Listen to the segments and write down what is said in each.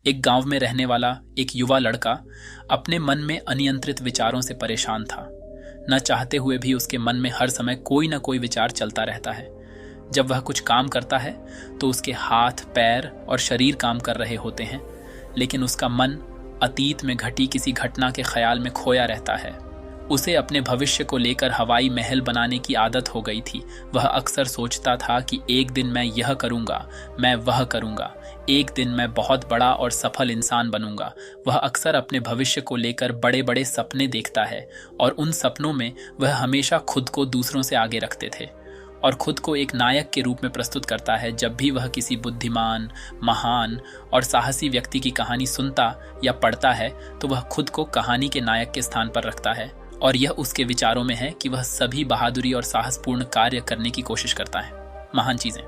एक गांव में रहने वाला एक युवा लड़का अपने मन में अनियंत्रित विचारों से परेशान था। न चाहते हुए भी उसके मन में हर समय कोई न कोई विचार चलता रहता है। जब वह कुछ काम करता है तो उसके हाथ, पैर और शरीर काम कर रहे होते हैं, लेकिन उसका मन अतीत में घटी किसी घटना के ख्याल में खोया रहता है। उसे अपने भविष्य को लेकर हवाई महल बनाने की आदत हो गई थी। वह अक्सर सोचता था कि एक दिन मैं यह करूंगा, मैं वह करूंगा, एक दिन मैं बहुत बड़ा और सफल इंसान बनूंगा। वह अक्सर अपने भविष्य को लेकर बड़े बड़े सपने देखता है और उन सपनों में वह हमेशा खुद को दूसरों से आगे रखते थे और खुद को एक नायक के रूप में प्रस्तुत करता है। जब भी वह किसी बुद्धिमान, महान और साहसी व्यक्ति की कहानी सुनता या पढ़ता है तो वह खुद को कहानी के नायक के स्थान पर रखता है और यह उसके विचारों में है कि वह सभी बहादुरी और साहसपूर्ण कार्य करने की कोशिश करता है। महान चीजें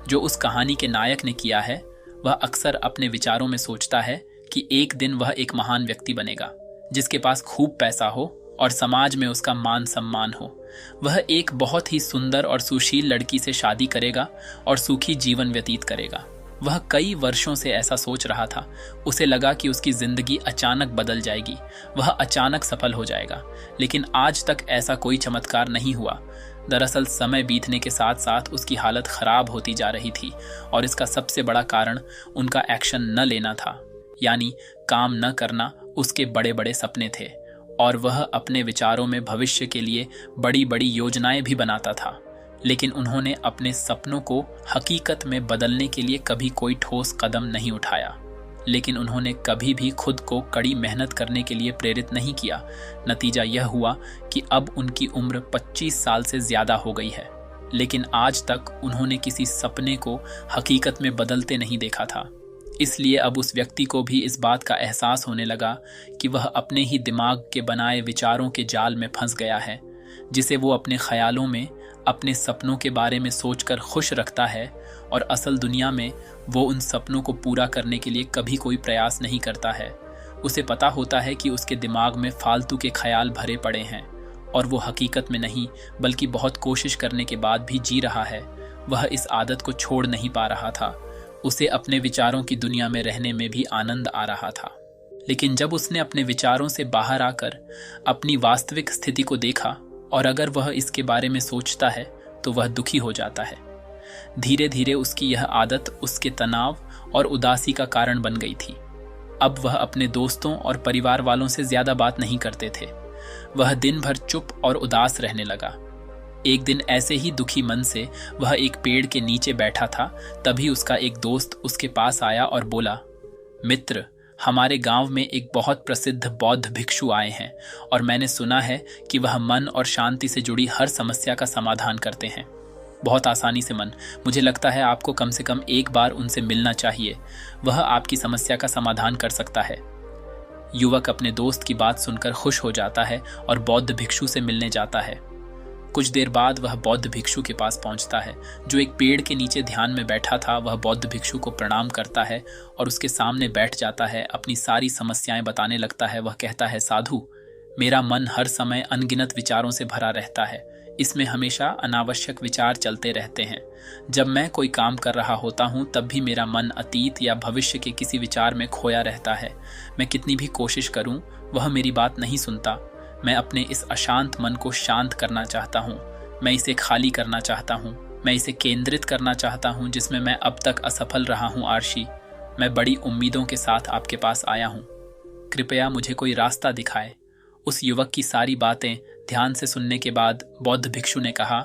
जो उस कहानी के नायक ने किया है, वह अक्सर अपने विचारों में सोचता है कि एक दिन वह एक महान व्यक्ति बनेगा जिसके पास खूब पैसा हो और समाज में उसका मान सम्मान हो। वह एक बहुत ही सुंदर और सुशील लड़की से शादी करेगा और सुखी जीवन व्यतीत करेगा। वह कई वर्षों से ऐसा सोच रहा था। उसे लगा कि उसकी जिंदगी अचानक बदल जाएगी, वह अचानक सफल हो जाएगा, लेकिन आज तक ऐसा कोई चमत्कार नहीं हुआ। दरअसल समय बीतने के साथ साथ उसकी हालत खराब होती जा रही थी और इसका सबसे बड़ा कारण उनका एक्शन न लेना था, यानी काम न करना। उसके बड़े बड़े सपने थे और वह अपने विचारों में भविष्य के लिए बड़ी बड़ी योजनाएं भी बनाता था, लेकिन उन्होंने अपने सपनों को हकीकत में बदलने के लिए कभी कोई ठोस कदम नहीं उठाया। लेकिन उन्होंने कभी भी खुद को कड़ी मेहनत करने के लिए प्रेरित नहीं किया। नतीजा यह हुआ कि अब उनकी उम्र 25 साल से ज्यादा हो गई है, लेकिन आज तक उन्होंने किसी सपने को हकीकत में बदलते नहीं देखा था। इसलिए अब उस व्यक्ति को भी इस बात का एहसास होने लगा कि वह अपने ही दिमाग के बनाए विचारों के जाल में फंस गया है, जिसे वो अपने ख्यालों में अपने सपनों के बारे में सोचकर खुश रखता है और असल दुनिया में वो उन सपनों को पूरा करने के लिए कभी कोई प्रयास नहीं करता है। उसे पता होता है कि उसके दिमाग में फालतू के ख्याल भरे पड़े हैं और वो हकीकत में नहीं बल्कि बहुत कोशिश करने के बाद भी जी रहा है। वह इस आदत को छोड़ नहीं पा रहा था। उसे अपने विचारों की दुनिया में रहने में भी आनंद आ रहा था, लेकिन जब उसने अपने विचारों से बाहर आकर अपनी वास्तविक स्थिति को देखा और अगर वह इसके बारे में सोचता है तो वह दुखी हो जाता है। धीरे धीरे उसकी यह आदत उसके तनाव और उदासी का कारण बन गई थी। अब वह अपने दोस्तों और परिवार वालों से ज्यादा बात नहीं करते थे। वह दिन भर चुप और उदास रहने लगा। एक दिन ऐसे ही दुखी मन से वह एक पेड़ के नीचे बैठा था, तभी उसका एक दोस्त उसके पास आया और बोला, मित्र, हमारे गांव में एक बहुत प्रसिद्ध बौद्ध भिक्षु आए हैं और मैंने सुना है कि वह मन और शांति से जुड़ी हर समस्या का समाधान करते हैं, बहुत आसानी से। मुझे लगता है आपको कम से कम एक बार उनसे मिलना चाहिए, वह आपकी समस्या का समाधान कर सकता है। युवक अपने दोस्त की बात सुनकर खुश हो जाता है और बौद्ध भिक्षु से मिलने जाता है। कुछ देर बाद वह बौद्ध भिक्षु के पास पहुंचता है, जो एक पेड़ के नीचे ध्यान में बैठा था। वह बौद्ध भिक्षु को प्रणाम करता है और उसके सामने बैठ जाता है। अपनी सारी समस्याएं बताने लगता है। वह कहता है, साधु, मेरा मन हर समय अनगिनत विचारों से भरा रहता है। इसमें हमेशा अनावश्यक विचार चलते रहते हैं। जब मैं कोई काम कर रहा होता हूँ तब भी मेरा मन अतीत या भविष्य के किसी विचार में खोया रहता है। मैं कितनी भी कोशिश करूँ वह मेरी बात नहीं सुनता। मैं अपने इस अशांत मन को शांत करना चाहता हूँ। मैं इसे खाली करना चाहता हूँ। मैं इसे केंद्रित करना चाहता हूँ जिसमें मैं अब तक असफल रहा हूँ। आर्षी, मैं बड़ी उम्मीदों के साथ आपके पास आया हूँ। कृपया मुझे कोई रास्ता दिखाए। उस युवक की सारी बातें ध्यान से सुनने के बाद बौद्ध भिक्षु ने कहा,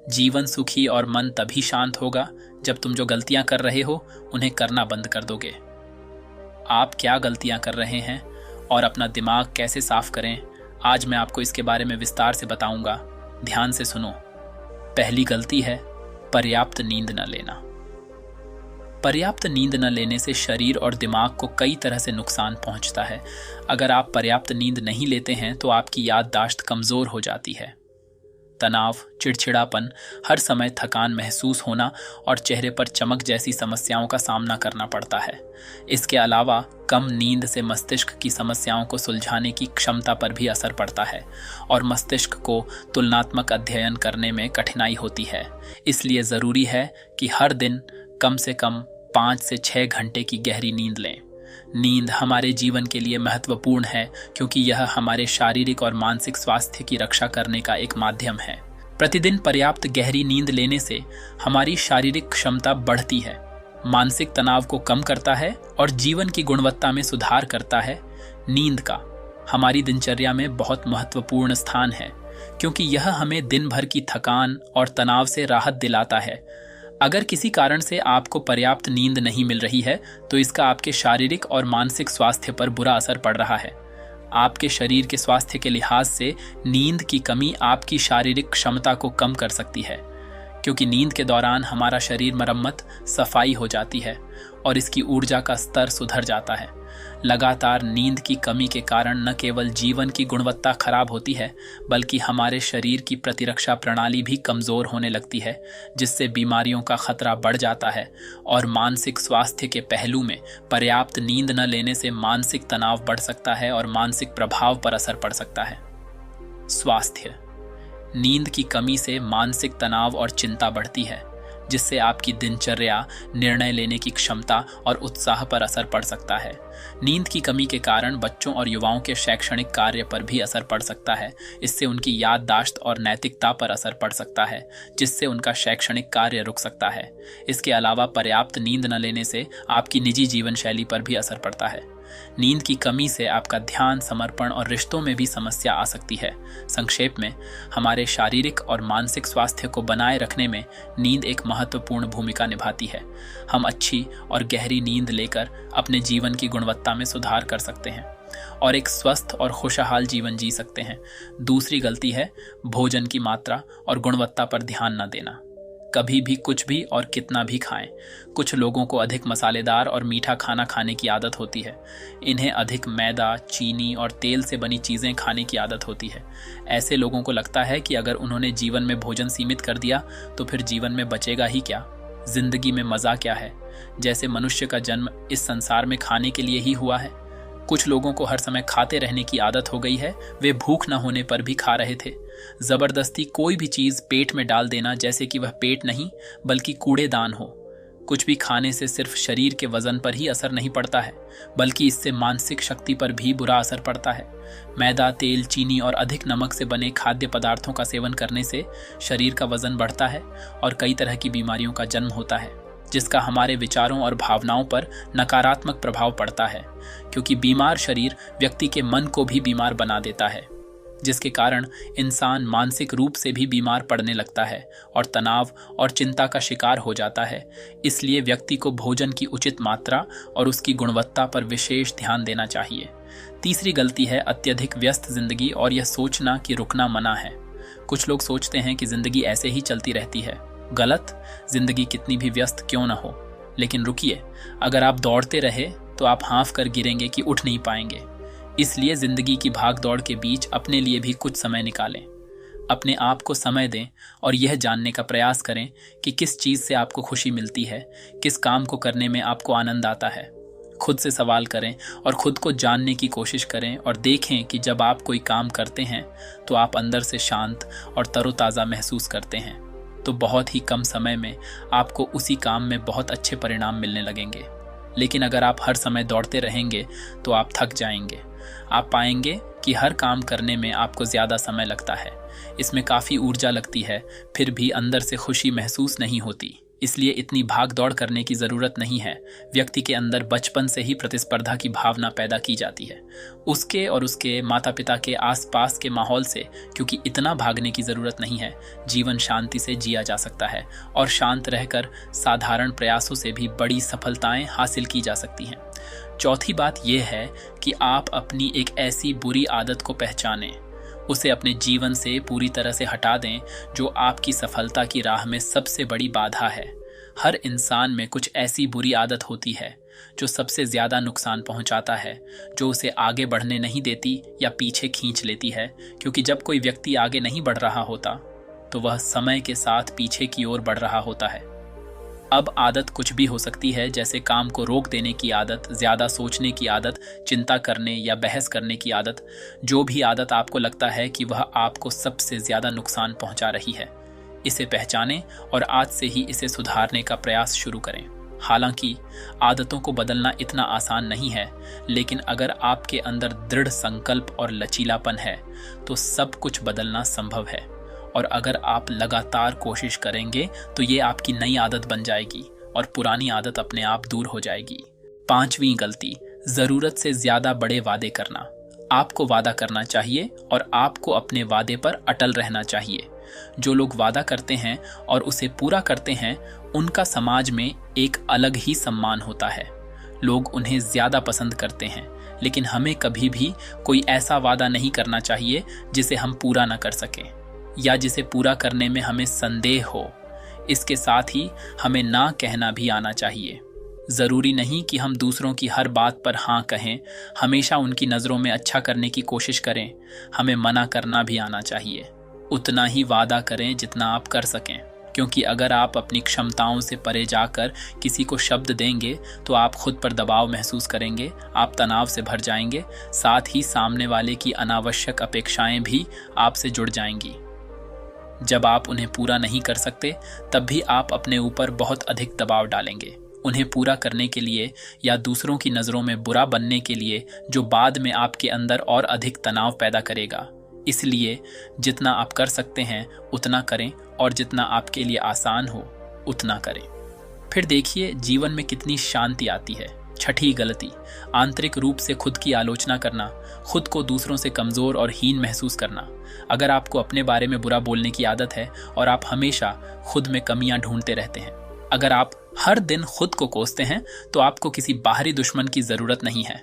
जीवन सुखी और मन तभी शांत होगा जब तुम जो गलतियां कर रहे हो उन्हें करना बंद कर दोगे। आप क्या गलतियां कर रहे हैं और अपना दिमाग कैसे साफ करें, आज मैं आपको इसके बारे में विस्तार से बताऊंगा। ध्यान से सुनो। पहली गलती है पर्याप्त नींद न लेना। पर्याप्त नींद न लेने से शरीर और दिमाग को कई तरह से नुकसान पहुंचता है। अगर आप पर्याप्त नींद नहीं लेते हैं तो आपकी याददाश्त कमजोर हो जाती है। तनाव, चिड़चिड़ापन, हर समय थकान महसूस होना और चेहरे पर चमक जैसी समस्याओं का सामना करना पड़ता है। इसके अलावा कम नींद से मस्तिष्क की समस्याओं को सुलझाने की क्षमता पर भी असर पड़ता है और मस्तिष्क को तुलनात्मक अध्ययन करने में कठिनाई होती है। इसलिए ज़रूरी है कि हर दिन कम से कम 5 से 6 घंटे की गहरी नींद लें। नींद हमारे जीवन के लिए महत्वपूर्ण है क्योंकि यह हमारे शारीरिक और मानसिक स्वास्थ्य की रक्षा करने का एक माध्यम है। प्रतिदिन पर्याप्त गहरी नींद लेने से हमारी शारीरिक क्षमता बढ़ती है, मानसिक तनाव को कम करता है और जीवन की गुणवत्ता में सुधार करता है। नींद का हमारी दिनचर्या में बहुत महत्वपूर्ण स्थान है क्योंकि यह हमें दिन भर की थकान और तनाव से राहत दिलाता है। अगर किसी कारण से आपको पर्याप्त नींद नहीं मिल रही है तो इसका आपके शारीरिक और मानसिक स्वास्थ्य पर बुरा असर पड़ रहा है। आपके शरीर के स्वास्थ्य के लिहाज से नींद की कमी आपकी शारीरिक क्षमता को कम कर सकती है, क्योंकि नींद के दौरान हमारा शरीर मरम्मत सफाई हो जाती है और इसकी ऊर्जा का स्तर सुधर जाता है। लगातार नींद की कमी के कारण न केवल जीवन की गुणवत्ता खराब होती है बल्कि हमारे शरीर की प्रतिरक्षा प्रणाली भी कमजोर होने लगती है, जिससे बीमारियों का खतरा बढ़ जाता है। और मानसिक स्वास्थ्य के पहलू में पर्याप्त नींद न लेने से मानसिक तनाव बढ़ सकता है और मानसिक प्रभाव पर असर पड़ सकता है। स्वास्थ्य नींद की कमी से मानसिक तनाव और चिंता बढ़ती है, जिससे आपकी दिनचर्या, निर्णय लेने की क्षमता और उत्साह पर असर पड़ सकता है। नींद की कमी के कारण बच्चों और युवाओं के शैक्षणिक कार्य पर भी असर पड़ सकता है। इससे उनकी याददाश्त और नैतिकता पर असर पड़ सकता है, जिससे उनका शैक्षणिक कार्य रुक सकता है। इसके अलावा पर्याप्त नींद न लेने से आपकी निजी जीवन शैली पर भी असर पड़ता है। नींद की कमी से आपका ध्यान, समर्पण और रिश्तों में भी समस्या आ सकती है। संक्षेप में, हमारे शारीरिक और मानसिक स्वास्थ्य को बनाए रखने में नींद एक महत्वपूर्ण भूमिका निभाती है। हम अच्छी और गहरी नींद लेकर अपने जीवन की गुणवत्ता में सुधार कर सकते हैं और एक स्वस्थ और खुशहाल जीवन जी सकते हैं। दूसरी गलती है भोजन की मात्रा और गुणवत्ता पर ध्यान न देना। कभी भी कुछ भी और कितना भी खाएं। कुछ लोगों को अधिक मसालेदार और मीठा खाना खाने की आदत होती है। इन्हें अधिक मैदा, चीनी और तेल से बनी चीज़ें खाने की आदत होती है। ऐसे लोगों को लगता है कि अगर उन्होंने जीवन में भोजन सीमित कर दिया तो फिर जीवन में बचेगा ही क्या, जिंदगी में मज़ा क्या है, जैसे मनुष्य का जन्म इस संसार में खाने के लिए ही हुआ है। कुछ लोगों को हर समय खाते रहने की आदत हो गई है। वे भूख न होने पर भी खा रहे थे। जबरदस्ती कोई भी चीज पेट में डाल देना जैसे कि वह पेट नहीं बल्कि कूड़ेदान हो। कुछ भी खाने से सिर्फ शरीर के वजन पर ही असर नहीं पड़ता है बल्कि इससे मानसिक शक्ति पर भी बुरा असर पड़ता है। मैदा, तेल, चीनी और अधिक नमक से बने खाद्य पदार्थों का सेवन करने से शरीर का वजन बढ़ता है और कई तरह की बीमारियों का जन्म होता है, जिसका हमारे विचारों और भावनाओं पर नकारात्मक प्रभाव पड़ता है, क्योंकि बीमार शरीर व्यक्ति के मन को भी बीमार बना देता है, जिसके कारण इंसान मानसिक रूप से भी बीमार पड़ने लगता है और तनाव और चिंता का शिकार हो जाता है। इसलिए व्यक्ति को भोजन की उचित मात्रा और उसकी गुणवत्ता पर विशेष ध्यान देना चाहिए। तीसरी गलती है अत्यधिक व्यस्त जिंदगी और यह सोचना कि रुकना मना है। कुछ लोग सोचते हैं कि जिंदगी ऐसे ही चलती रहती है। गलत। जिंदगी कितनी भी व्यस्त क्यों न हो, लेकिन रुकिए, अगर आप दौड़ते रहे तो आप हाँफ कर गिरेंगे कि उठ नहीं पाएंगे। इसलिए जिंदगी की भाग दौड़ के बीच अपने लिए भी कुछ समय निकालें। अपने आप को समय दें और यह जानने का प्रयास करें कि किस चीज़ से आपको खुशी मिलती है, किस काम को करने में आपको आनंद आता है। खुद से सवाल करें और खुद को जानने की कोशिश करें और देखें कि जब आप कोई काम करते हैं तो आप अंदर से शांत और तरोताज़ा महसूस करते हैं, तो बहुत ही कम समय में आपको उसी काम में बहुत अच्छे परिणाम मिलने लगेंगे। लेकिन अगर आप हर समय दौड़ते रहेंगे तो आप थक जाएंगे। आप पाएंगे कि हर काम करने में आपको ज़्यादा समय लगता है, इसमें काफ़ी ऊर्जा लगती है, फिर भी अंदर से खुशी महसूस नहीं होती। इसलिए इतनी भाग दौड़ करने की ज़रूरत नहीं है। व्यक्ति के अंदर बचपन से ही प्रतिस्पर्धा की भावना पैदा की जाती है, उसके और उसके माता पिता के आसपास के माहौल से, क्योंकि इतना भागने की ज़रूरत नहीं है। जीवन शांति से जिया जा सकता है और शांत रहकर साधारण प्रयासों से भी बड़ी सफलताएं हासिल की जा सकती हैं। चौथी बात यह है कि आप अपनी एक ऐसी बुरी आदत को पहचानें, उसे अपने जीवन से पूरी तरह से हटा दें जो आपकी सफलता की राह में सबसे बड़ी बाधा है। हर इंसान में कुछ ऐसी बुरी आदत होती है जो सबसे ज़्यादा नुकसान पहुंचाता है, जो उसे आगे बढ़ने नहीं देती या पीछे खींच लेती है। क्योंकि जब कोई व्यक्ति आगे नहीं बढ़ रहा होता तो वह समय के साथ पीछे की ओर बढ़ रहा होता है। अब आदत कुछ भी हो सकती है, जैसे काम को रोक देने की आदत, ज़्यादा सोचने की आदत, चिंता करने या बहस करने की आदत। जो भी आदत आपको लगता है कि वह आपको सबसे ज़्यादा नुकसान पहुंचा रही है, इसे पहचानें और आज से ही इसे सुधारने का प्रयास शुरू करें। हालांकि आदतों को बदलना इतना आसान नहीं है, लेकिन अगर आपके अंदर दृढ़ संकल्प और लचीलापन है तो सब कुछ बदलना संभव है। और अगर आप लगातार कोशिश करेंगे तो ये आपकी नई आदत बन जाएगी और पुरानी आदत अपने आप दूर हो जाएगी। 5वीं गलती, जरूरत से ज्यादा बड़े वादे करना। आपको वादा करना चाहिए और आपको अपने वादे पर अटल रहना चाहिए। जो लोग वादा करते हैं और उसे पूरा करते हैं, उनका समाज में एक अलग ही सम्मान होता है। लोग उन्हें ज्यादा पसंद करते हैं, लेकिन हमें कभी भी कोई ऐसा वादा नहीं करना चाहिए जिसे हम पूरा न कर सकें या जिसे पूरा करने में हमें संदेह हो। इसके साथ ही हमें ना कहना भी आना चाहिए। जरूरी नहीं कि हम दूसरों की हर बात पर हाँ कहें, हमेशा उनकी नज़रों में अच्छा करने की कोशिश करें। हमें मना करना भी आना चाहिए। उतना ही वादा करें जितना आप कर सकें, क्योंकि अगर आप अपनी क्षमताओं से परे जाकर किसी को शब्द देंगे तो आप खुद पर दबाव महसूस करेंगे, आप तनाव से भर जाएंगे, साथ ही सामने वाले की अनावश्यक अपेक्षाएं भी आपसे जुड़ जाएंगी। जब आप उन्हें पूरा नहीं कर सकते, तब भी आप अपने ऊपर बहुत अधिक दबाव डालेंगे, उन्हें पूरा करने के लिए या दूसरों की नज़रों में बुरा बनने के लिए, जो बाद में आपके अंदर और अधिक तनाव पैदा करेगा। इसलिए जितना आप कर सकते हैं उतना करें और जितना आपके लिए आसान हो उतना करें। फिर देखिए जीवन में कितनी शांति आती है। 6ठी गलती, आंतरिक रूप से खुद की आलोचना करना, खुद को दूसरों से कमज़ोर और हीन महसूस करना। अगर आपको अपने बारे में बुरा बोलने की आदत है और आप हमेशा खुद में कमियां ढूंढते रहते हैं, अगर आप हर दिन खुद को कोसते हैं, तो आपको किसी बाहरी दुश्मन की ज़रूरत नहीं है,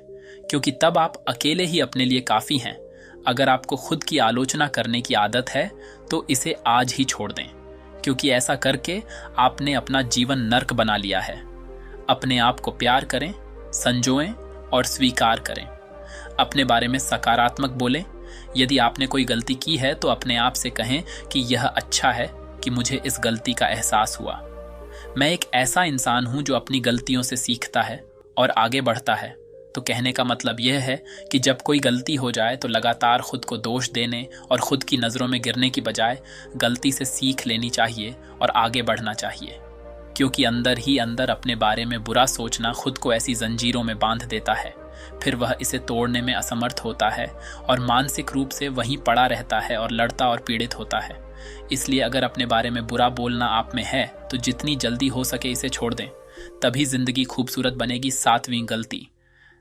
क्योंकि तब आप अकेले ही अपने लिए काफ़ी हैं। अगर आपको खुद की आलोचना करने की आदत है तो इसे आज ही छोड़ दें, क्योंकि ऐसा करके आपने अपना जीवन नर्क बना लिया है। अपने आप को प्यार करें, संजोएं और स्वीकार करें। अपने बारे में सकारात्मक बोलें। यदि आपने कोई गलती की है तो अपने आप से कहें कि यह अच्छा है कि मुझे इस गलती का एहसास हुआ। मैं एक ऐसा इंसान हूं जो अपनी गलतियों से सीखता है और आगे बढ़ता है। तो कहने का मतलब यह है कि जब कोई गलती हो जाए तो लगातार खुद को दोष देने और खुद की नज़रों में गिरने की बजाय गलती से सीख लेनी चाहिए और आगे बढ़ना चाहिए, क्योंकि अंदर ही अंदर अपने बारे में बुरा सोचना खुद को ऐसी जंजीरों में बांध देता है। फिर वह इसे तोड़ने में असमर्थ होता है और मानसिक रूप से वहीं पड़ा रहता है और लड़ता और पीड़ित होता है। इसलिए अगर अपने बारे में बुरा बोलना आप में है तो जितनी जल्दी हो सके इसे छोड़ दें, तभी जिंदगी खूबसूरत बनेगी। 7वीं गलती,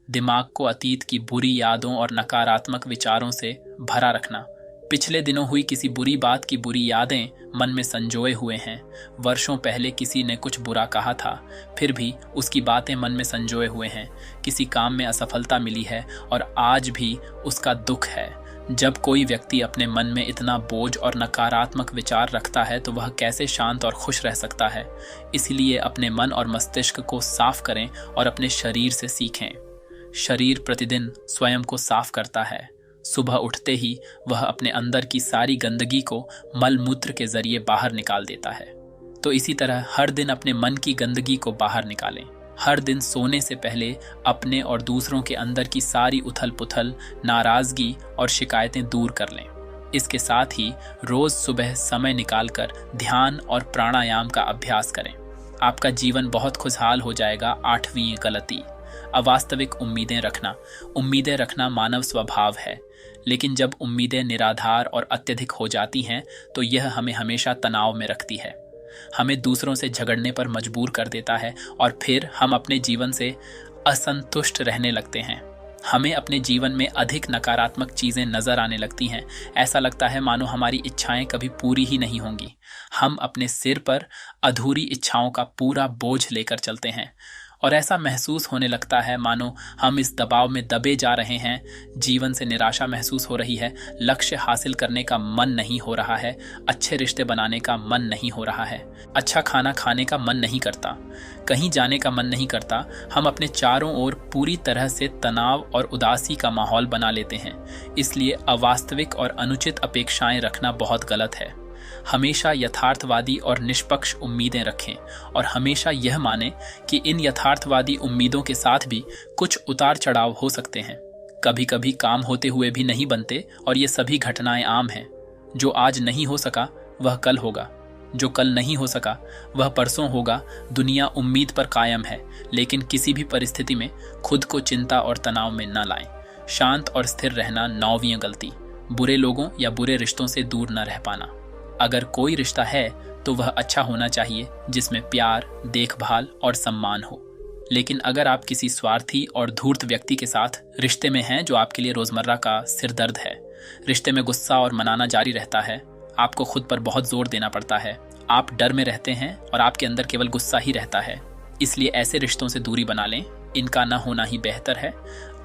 दिमाग को अतीत की बुरी यादों और नकारात्मक विचारों से भरा रखना। पिछले दिनों हुई किसी बुरी बात की बुरी यादें मन में संजोए हुए हैं। वर्षों पहले किसी ने कुछ बुरा कहा था, फिर भी उसकी बातें मन में संजोए हुए हैं। किसी काम में असफलता मिली है और आज भी उसका दुख है। जब कोई व्यक्ति अपने मन में इतना बोझ और नकारात्मक विचार रखता है तो वह कैसे शांत और खुश रह सकता है। इसलिए अपने मन और मस्तिष्क को साफ करें और अपने शरीर से सीखें। शरीर प्रतिदिन स्वयं को साफ करता है। सुबह उठते ही वह अपने अंदर की सारी गंदगी को मल मूत्र के जरिए बाहर निकाल देता है। तो इसी तरह हर दिन अपने मन की गंदगी को बाहर निकालें। हर दिन सोने से पहले अपने और दूसरों के अंदर की सारी उथल पुथल, नाराजगी और शिकायतें दूर कर लें। इसके साथ ही रोज सुबह समय निकालकर ध्यान और प्राणायाम का अभ्यास करें। आपका जीवन बहुत खुशहाल हो जाएगा। 8वीं गलती, अवास्तविक उम्मीदें रखना। उम्मीदें रखना मानव स्वभाव है, लेकिन जब उम्मीदें निराधार और अत्यधिक हो जाती हैं तो यह हमें हमेशा तनाव में रखती है, हमें दूसरों से झगड़ने पर मजबूर कर देता है और फिर हम अपने जीवन से असंतुष्ट रहने लगते हैं। हमें अपने जीवन में अधिक नकारात्मक चीज़ें नजर आने लगती हैं। ऐसा लगता है मानो हमारी इच्छाएं कभी पूरी ही नहीं होंगी। हम अपने सिर पर अधूरी इच्छाओं का पूरा बोझ लेकर चलते हैं और ऐसा महसूस होने लगता है मानो हम इस दबाव में दबे जा रहे हैं। जीवन से निराशा महसूस हो रही है, लक्ष्य हासिल करने का मन नहीं हो रहा है, अच्छे रिश्ते बनाने का मन नहीं हो रहा है, अच्छा खाना खाने का मन नहीं करता, कहीं जाने का मन नहीं करता। हम अपने चारों ओर पूरी तरह से तनाव और उदासी का माहौल बना लेते हैं। इसलिए अवास्तविक और अनुचित अपेक्षाएं रखना बहुत गलत है। हमेशा यथार्थवादी और निष्पक्ष उम्मीदें रखें और हमेशा यह मानें कि इन यथार्थवादी उम्मीदों के साथ भी कुछ उतार चढ़ाव हो सकते हैं। कभी कभी काम होते हुए भी नहीं बनते और ये सभी घटनाएं आम हैं। जो आज नहीं हो सका वह कल होगा। जो कल नहीं हो सका वह परसों होगा। दुनिया उम्मीद पर कायम है, लेकिन किसी भी परिस्थिति में खुद को चिंता और तनाव में न लाएं। शांत और स्थिर रहना 9वीं गलती। बुरे लोगों या बुरे रिश्तों से दूर न रह पाना। अगर कोई रिश्ता है तो वह अच्छा होना चाहिए, जिसमें प्यार, देखभाल और सम्मान हो। लेकिन अगर आप किसी स्वार्थी और धूर्त व्यक्ति के साथ रिश्ते में हैं जो आपके लिए रोजमर्रा का सिरदर्द है, रिश्ते में गुस्सा और मनाना जारी रहता है, आपको खुद पर बहुत जोर देना पड़ता है, आप डर में रहते हैं और आपके अंदर केवल गुस्सा ही रहता है, इसलिए ऐसे रिश्तों से दूरी बना लें। इनका न होना ही बेहतर है।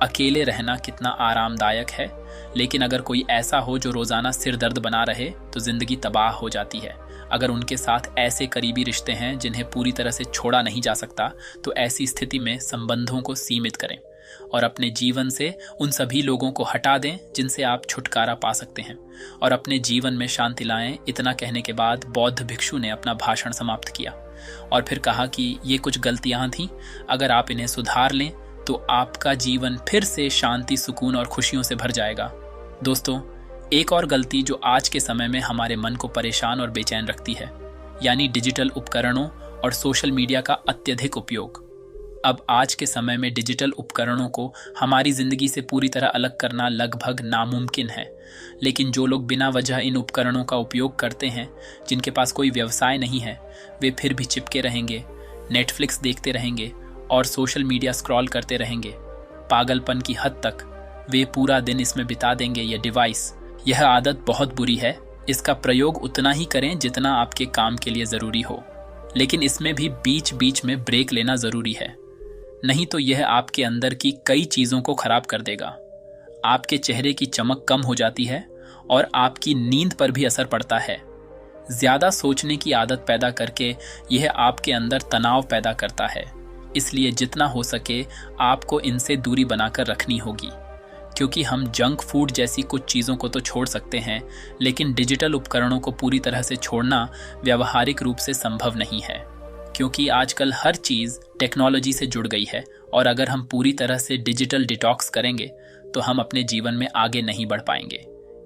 अकेले रहना कितना आरामदायक है, लेकिन अगर कोई ऐसा हो जो रोजाना सिर दर्द बना रहे तो जिंदगी तबाह हो जाती है। अगर उनके साथ ऐसे करीबी रिश्ते हैं जिन्हें पूरी तरह से छोड़ा नहीं जा सकता, तो ऐसी स्थिति में संबंधों को सीमित करें और अपने जीवन से उन सभी लोगों को हटा दें जिनसे आप छुटकारा पा सकते हैं, और अपने जीवन में शांति लाएं। इतना कहने के बाद बौद्ध भिक्षु ने अपना भाषण समाप्त किया और फिर कहा कि ये कुछ गलतियां थीं, अगर आप इन्हें सुधार लें तो आपका जीवन फिर से शांति, सुकून और खुशियों से भर जाएगा। दोस्तों, एक और गलती जो आज के समय में हमारे मन को परेशान और बेचैन रखती है, यानी डिजिटल उपकरणों और सोशल मीडिया का अत्यधिक उपयोग। अब आज के समय में डिजिटल उपकरणों को हमारी जिंदगी से पूरी तरह अलग करना लगभग नामुमकिन है, लेकिन जो लोग बिना वजह इन उपकरणों का उपयोग करते हैं, जिनके पास कोई व्यवसाय नहीं है, वे फिर भी चिपके रहेंगे, नेटफ्लिक्स देखते रहेंगे और सोशल मीडिया स्क्रॉल करते रहेंगे। पागलपन की हद तक वे पूरा दिन इसमें बिता देंगे। ये डिवाइस, यह आदत बहुत बुरी है। इसका प्रयोग उतना ही करें जितना आपके काम के लिए ज़रूरी हो, लेकिन इसमें भी बीच बीच में ब्रेक लेना ज़रूरी है, नहीं तो यह आपके अंदर की कई चीज़ों को खराब कर देगा। आपके चेहरे की चमक कम हो जाती है और आपकी नींद पर भी असर पड़ता है। ज़्यादा सोचने की आदत पैदा करके यह आपके अंदर तनाव पैदा करता है, इसलिए जितना हो सके आपको इनसे दूरी बनाकर रखनी होगी। क्योंकि हम जंक फूड जैसी कुछ चीज़ों को तो छोड़ सकते हैं, लेकिन डिजिटल उपकरणों को पूरी तरह से छोड़ना व्यावहारिक रूप से संभव नहीं है, क्योंकि आजकल हर चीज़ टेक्नोलॉजी से जुड़ गई है और अगर हम पूरी तरह से डिजिटल डिटॉक्स करेंगे तो हम अपने जीवन में आगे नहीं बढ़ पाएंगे।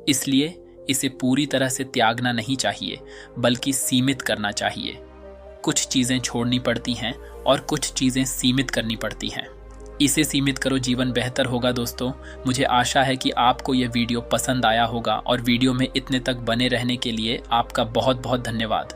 इसलिए इसे पूरी तरह से त्यागना नहीं चाहिए, बल्कि सीमित करना चाहिए। कुछ चीज़ें छोड़नी पड़ती हैं और कुछ चीज़ें सीमित करनी पड़ती हैं। इसे सीमित करो, जीवन बेहतर होगा। दोस्तों, मुझे आशा है कि आपको यह वीडियो पसंद आया होगा और वीडियो में इतने तक बने रहने के लिए आपका बहुत बहुत धन्यवाद।